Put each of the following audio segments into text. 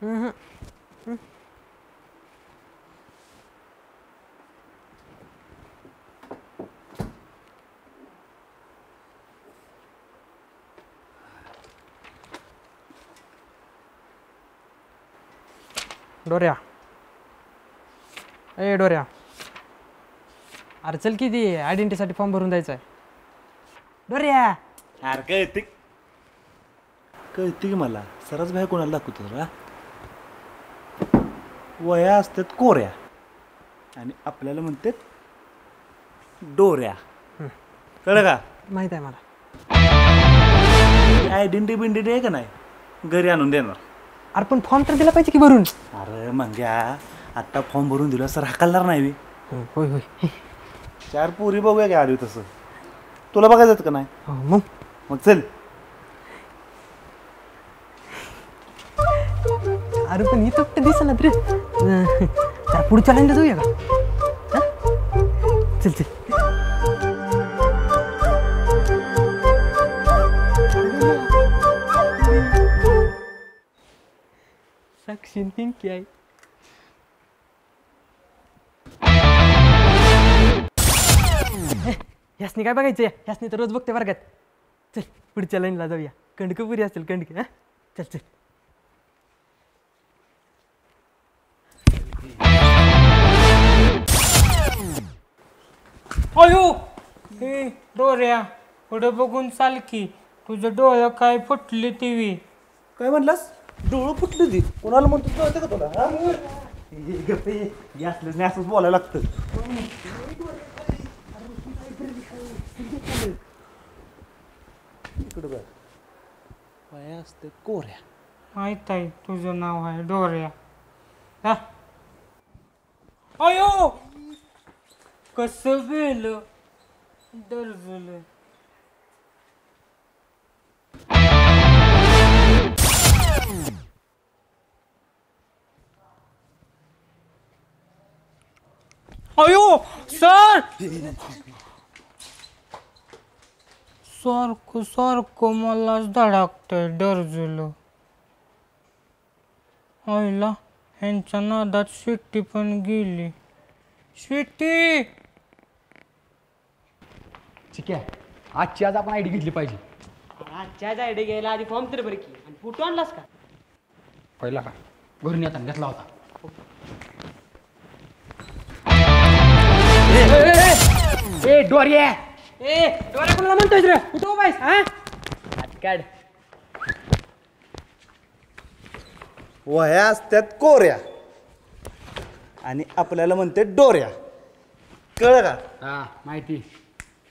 डोऱ्या ए डोऱ्या अरे चल किती आयडेंटिटीसाठी फॉर्म भरून द्यायचा आहे डोऱ्या. अरे कळते की मला सरस भाई कोणाला दाखवतो रा वया असतात कोऱ्या आणि आपल्याला म्हणतात डोऱ्या. कळलं का? माहित आहे मला. आयडेंटिटी बिंडिटी आहे का नाही घरी आणून देणार. अरे पण फॉर्म तर दिला पाहिजे की भरून. अरे मंग्या आत्ता फॉर्म भरून दिला सर हाकलणार नाही. होय होय. 4 पोरी बघूया की आली तसं तुला बघायचं का नाही? मग चल. अरे पण इथं कुठं दिसना रे. जरा पुढच्या लाईनला जाऊया का? चल चल. साक्षी पिंकी आहे. ह्यासनी काय बघायचं ह्यासनी तर रोज बघते वर्गात. चल पुढच्या लाईनला जाऊया. कंडकपुरी असेल कंडकी. हा चल चल. अयो हे डोऱ्या पुढे बघून चाल की तुझं डोळं काय फुटली टीव्ही. काय म्हणलास? डोळं फुटलं ती कोणाला म्हणतो कळतं का तुला? असलंच नाही असंच बोलायला लागतं. इकडं बघ वया असते कोऱ्या. माहित आहे तुझं नाव आहे डोऱ्या. हा अयो कसं गेलं दर्जलं. अयो सर सारखं सारखं मलाच धडकतंय दर्जलं. आईला ह्यांच्या नादात शिट्टी पण गेली. शिट्टी ठीक आहे आजची आज आपण आयडी घेतली पाहिजे. आजच्याच आयडी घ्यायला आधी फॉर्म तर बरं की आणि फोटो आणलास का? पहिला का घरून येताना घेतला होता. ए डोरिया ए डोळ्या कोणाला म्हणतोय रे? कुठं उभा आहेस? हा काढ. वया असतात कोऱ्या आणि आपल्याला म्हणते डोऱ्या. कळलं का? हा माहिती.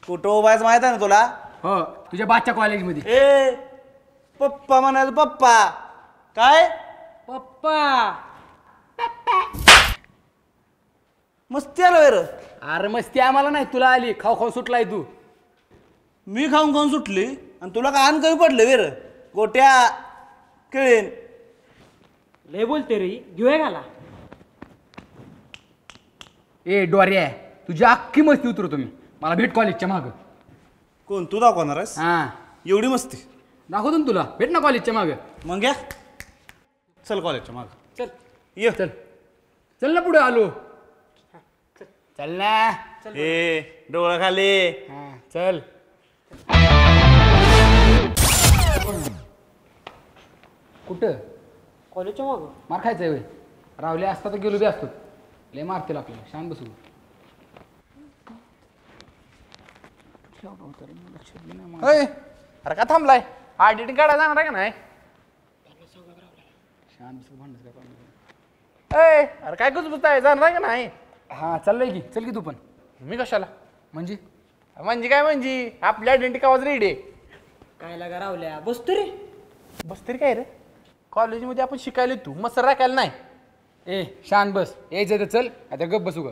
कुठं उभायचं माहित आहे ना तुला? हो तुझ्या बादच्या कॉलेजमध्ये. ए पप्पा म्हणायचं पप्पा. काय पप्पा मस्ती आलं वेर. अरे मस्ती आम्हाला नाही तुला आली. खाऊ खाऊ सुटलाय तू. मी खाऊन खाऊन सुटली आणि तुला का आण कमी पडलं वेर गोट्या खेळेन. लय बोलते रे घेऊया घाला. ए डोरिया तुझी अख्खी मस्ती उतरतो मी. मला भेट कॉलेजच्या मागं. कोण तू दाखवणार आहेस? हा एवढी मस्ती दाखवतो ना तुला. भेट ना कॉलेजच्या मागं. मग घ्या चल कॉलेजच्या माग. चल ये चल चल ना पुढे आलो. चल ना. ए डोळा खाली. हा चल. कुठं कॉलेजच्या मागं मार खायचंय वय. रावले असता तर गेलो बी असतो. लय मारतील आपल्याला. शांत बसू. अरे का थांबलाय? आयडेंटिटी काढायला जाणार आहे का नाही? शांत बसू. भांडण काय? अरे काय गुजबुज आहे जाणार आहे का नाही? हा चाललंय की. चल की तू पण. मी कशाला? म्हणजे म्हणजे काय म्हणजे आपली आयडेंटिटी कावाच रेडी आहे. काय लागा रावल्या बसतो रे. बस तरी काय रे कॉलेजमध्ये आपण शिकायला तू मग सर राखायला नाही. ए शांत बस. यायचं तर चल आता गप बसू ग.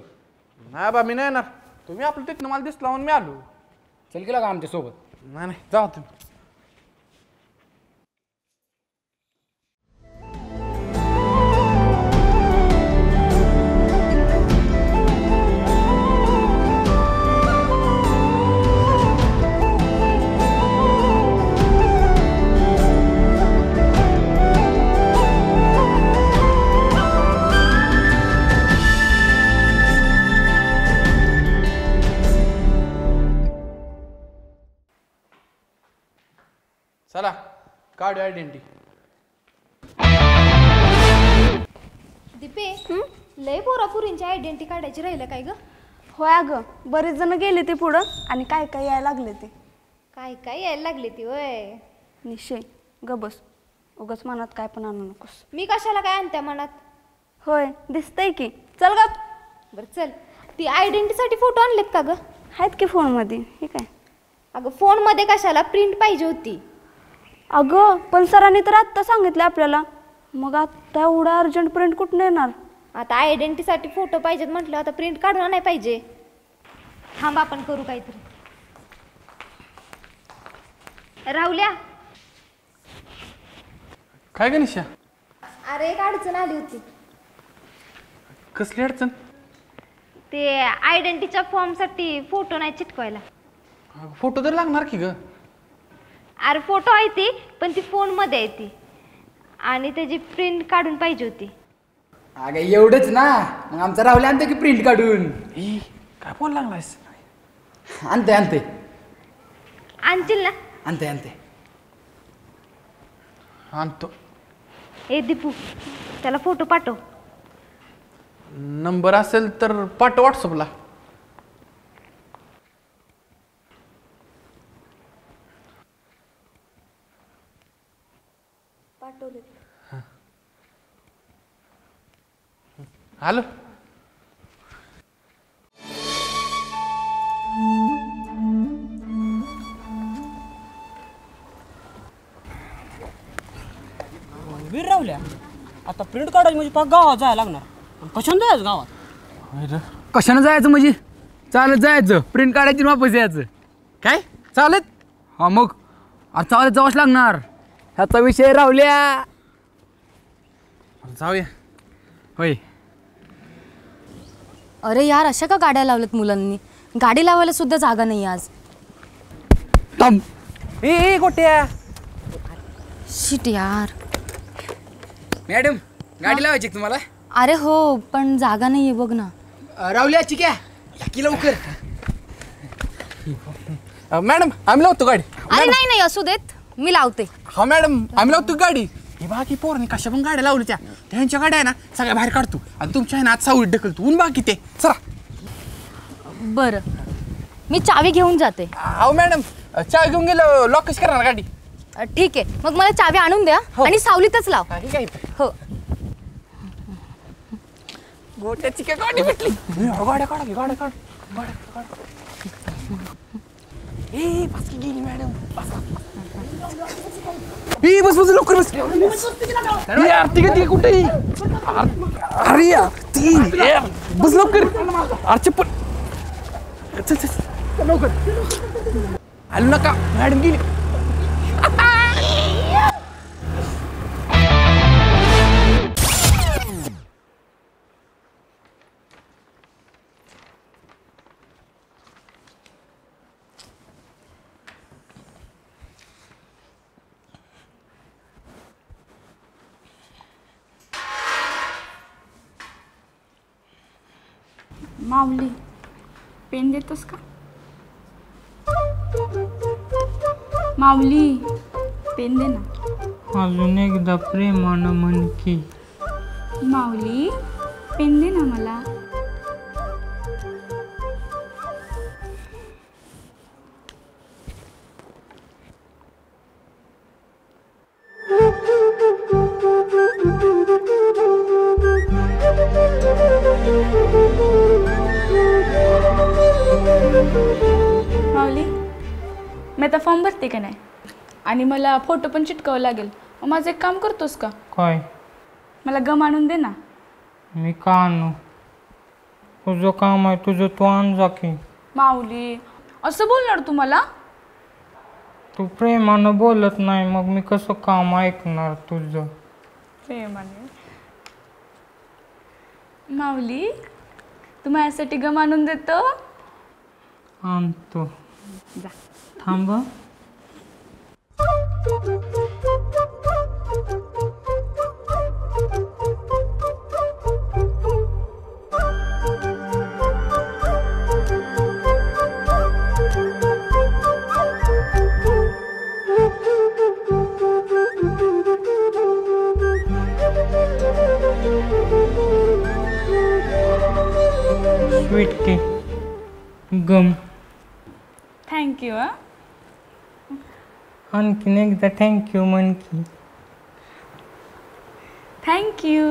नाही बा मी नाही येणार. तुम्ही आपलं तिथनं मला दिसला म्हणून मी आलो. चल केला का आमच्या सोबत. नाही नाही जाऊ तुम्ही. चला काढू आयडेंटिटी. दीपे लय पोरापुरींची आयडेंटिटी काढायची राहिलं काय ग? होय अगं, बरेच जण गेले ते पुढं आणि काय काय यायला लागले ते. काय काय यायला लागली ती वय. निश्चय ग बस, उगाच मनात काय पण आणू नकोस. मी कशाला काय आणत्या मनात? होय दिसतंय की. चल ग. बरं चल, ती आयडेंटिटीसाठी फोटो आणलेत का ग? आहेत की फोनमध्ये. हे काय अगं फोनमध्ये कशाला, प्रिंट पाहिजे होती. अगं पण सरांनी तर आत्ता सांगितलं आपल्याला, मग आत्ता एवढा अर्जंट प्रिंट कुठून येणार? आता आयडेंटिटीसाठी फोटो पाहिजेत म्हटलं, आता प्रिंट काढून नाही पाहिजे. थांब आपण करू काहीतरी. राहुल्या, काय ग निशा? अरे एक अडचण आली होती. कसली अडचण? ते आयडेंटिटीच्या फॉर्मसाठी फोटो नाही चिटकवायला. फोटो तर लागणार की ग. अरे फोटो आहे ती, पण ती फोनमध्ये आहे ती, आणि त्याची प्रिंट काढून पाहिजे होती. अगं एवढंच ना, मग आमचा राहुल आणते की प्रिंट काढून. काय बोल लागलायस? आणते आणते आणशील ना? आणते आणते. आणतो. ए दीपू, त्याला फोटो पाठव. नंबर असेल तर पाठव व्हॉट्सअपला. हॅलो. वीर राहुल्या, आता प्रिंट काढायची म्हणजे पाक गावात जायला लागणार. कशाने जायचं गावात? कशानं जायचं म्हणजे? चालत जायचं, प्रिंट काढायची वापस यायचं. काय चालत? हा मग अरे चालत जावंच लागणार. ह्याचा विषय राहुल्या. जाऊया. होय. अरे यार, अशा का गाड्या लावल्यात मुलांनी? गाडी लावायला सुद्धा जागा नाही आज. थांब. ए गोट्या, शिट यार. मॅडम गाडी लावायची का तुम्हाला? अरे हो, पण जागा नाहीये बघ ना. राहुल्या चिक्या या की लवकर. मॅडम आम्ही लावतो गाडी. अरे नाही नाही, असू देत, मी लावते. हा मॅडम आम्ही लावतो गाडी. हे बाकी पोरनी कशा पण गाड्या लावल्या त्यांच्या गाड्या आहे ना सगळ्या बाहेर काढतो आणि तुमच्या आहे ना आज सावळीत ढकलतो. ऊन बाकी ते चला. बरं, मी चावी घेऊन जाते. हो मॅडम, चहा घेऊन गेलो लॉक कशी करणार गाडी? ठीक आहे, मग मला चावी आणून द्या आणि सावलीतच लाव. ठीक आहे. हो. गोट्याची काय गाडी भेटली. गाड्या काढा की, गाड्या काढ. ए बस की गेली मॅडम. ए बस बस लवकर बस. यार ती कुठे? अरे यार ती बस लवकर. अरे चप्पल. चल चल लवकर. आलो नका, मॅडम गेली. माऊली, पेन देतोस का? माऊली, पेन दे ना. अजून एकदा प्रेमानं म्हण की. माऊली, पेन दे ना मला. माऊली, मी आता फॉर्म भरते का नाही, आणि मला फोटो पण चिटकावं लागेल. मग माझं एक काम करतोस का? काय? मला गम आणून दे ना. मी का आणू? तुझं काम आहे, तुझं तू आण जा की. माऊली, असं बोलणार तू मला? तू प्रेमानं बोलत नाही, मग मी कसं काम ऐकणार तुझं? प्रेमाने. माऊली, तू माझ्यासाठी गम आणून देतो? आणतो. थांब. गम. थँक्यू हा. आणखीन एकदा थँक्यू म्हण की. थँक्यू.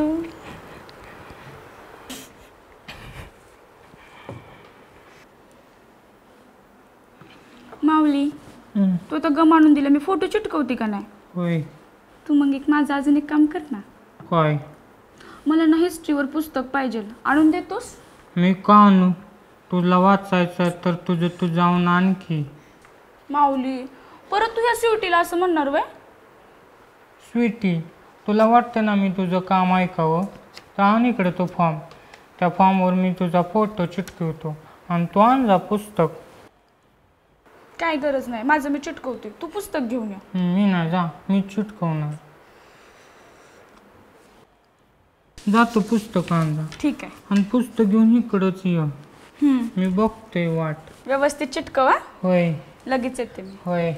माऊली तू तर गम आणून दिला, मी फोटो चिटकवते का नाही? होय. तू मग माझं अजून एक काम कर ना. काय? मला ना हिस्ट्रीवर पुस्तक पाहिजे, आणून देतोस? मी का आणू? तुला वाचायचं तर तुझं तू जाऊन आणखी. माऊली परत तू ह्या स्वीटीला असं म्हणणार वय? स्वीटी, तुला वाटतं ना मी तुझं काम ऐकावं? तर आण इकडे तो फॉर्म. त्या फॉर्मवर मी तुझा फोटो चिटकवतो आणि तू आण जा पुस्तक. काय गरज नाही, माझं मी चिटकवते, तू पुस्तक घेऊन या. मी ना जा, मी चिटकवणार. जा तू पुस्तक आण जा. ठीक आहे. आणि पुस्तक घेऊन इकडंच ये. मी बघते वाट. व्यवस्थित चिटकव हा. होय. लगेच येते मी. होय.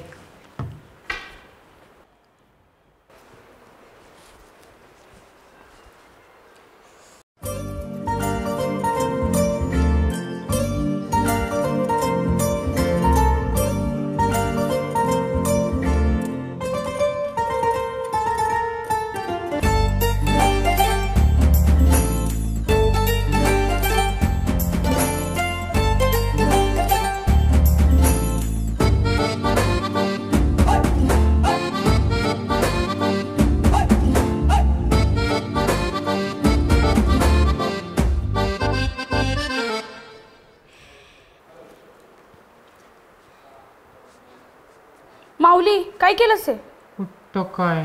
माऊली काय केलंस हे? कुठं काय?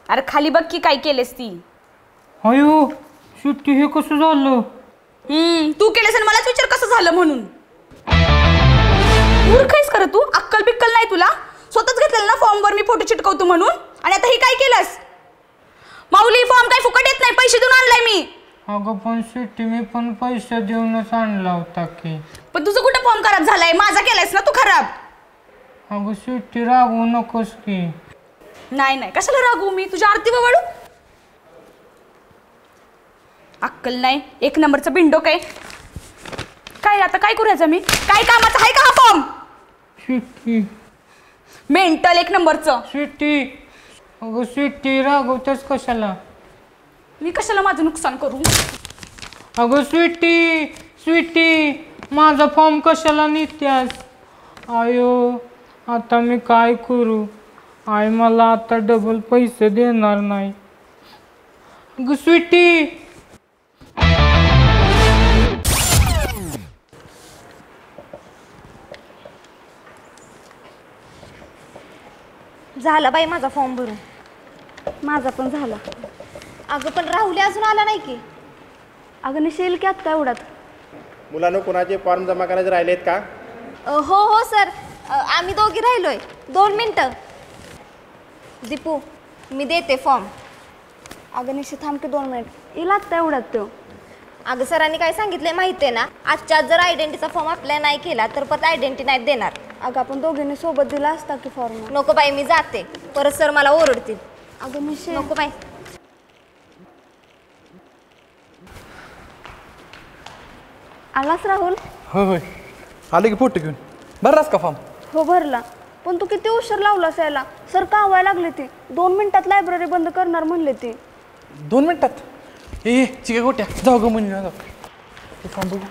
अरे खाली बघ की काय केलेस ती. अयो सुट्टी, हे कसं झालं? तू केलेस आणि मलाच विचार कसं झालं म्हणून. मूर्ख आहेस खरं तू, अक्कल बिक्कल नाही तुला. स्वतःच घेतलेलं ना फॉर्मवर मी फोटो चिटकवतो म्हणून, आणि आता हे काय केलंस? माऊली फॉर्म काय फुकट येत नाही, पैसे देऊन आणलाय मी. अगं पण सुट्टी, मी पण पैसे देऊनच आणला होता की. पण तुझं कुठं फॉर्म खराब झालाय? माझा केलायस ना तू खराब. अगं सुट्टी, रागवू नकोस की. नाही नाही, कशाला रागवू मी? तुझ्या आरती बवळू. अक्कल नाही, एक नंबरचं बिंडो. काय आता काय करूयाचं मी? काय कामाचं आहे का हा फॉर्म? सुट्टी मेंटल एक नंबरचं. सुट्टी, अगं सुट्टी, रागवतेस कशाला? मी कशाला माझं नुकसान करू? अगं स्वीटी, स्वीटी, माझा फॉर्म कशाला नेत्यास? आयो आता मी काय करू? आई मला आता डबल पैसे देणार नाही. अगं स्वीटी. झाला बाई माझा फॉर्म भरून. माझा पण झाला. अगं पण राहुल अजून आला नाही की. अगं निशेल की आत्ता एवढ्यात. मुलांना कोणाचे फॉर्म जमा करायचे राहिलेत का? हो हो सर, आम्ही दोघी राहिलोय. 2 मिनटं. दीपू मी देते फॉर्म. अगं निशे थांब की 2 मिनिट. येईल आत्ता एवढ्यात तो. अगं सरांनी काय सांगितलंय माहिती आहे ना, आजच्या जर आयडेंटिटीचा फॉर्म अप्लाय नाही केला तर परत आयडेंटिटी नाही देणार. अगं आपण दोघींनी सोबत दिला असता की फॉर्म. नको बाई, मी जाते, परत सर मला ओरडतील. अगं निशे नको बाई. आलास राहुल? होय होय, आले की फोटो घेऊन. भरलास का फॉर्म? हो भरला. पण तू किती उशीर लावलास यायला? सर कावायला लागले ते. 2 मिनिटात लायब्ररी बंद करणार म्हणले ते. 2 मिनिटात? ए चिका गोट्या, जाऊ ग म्हणजे जाऊ. फॉर्म बघू.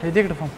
हे दे इकडे फॉर्म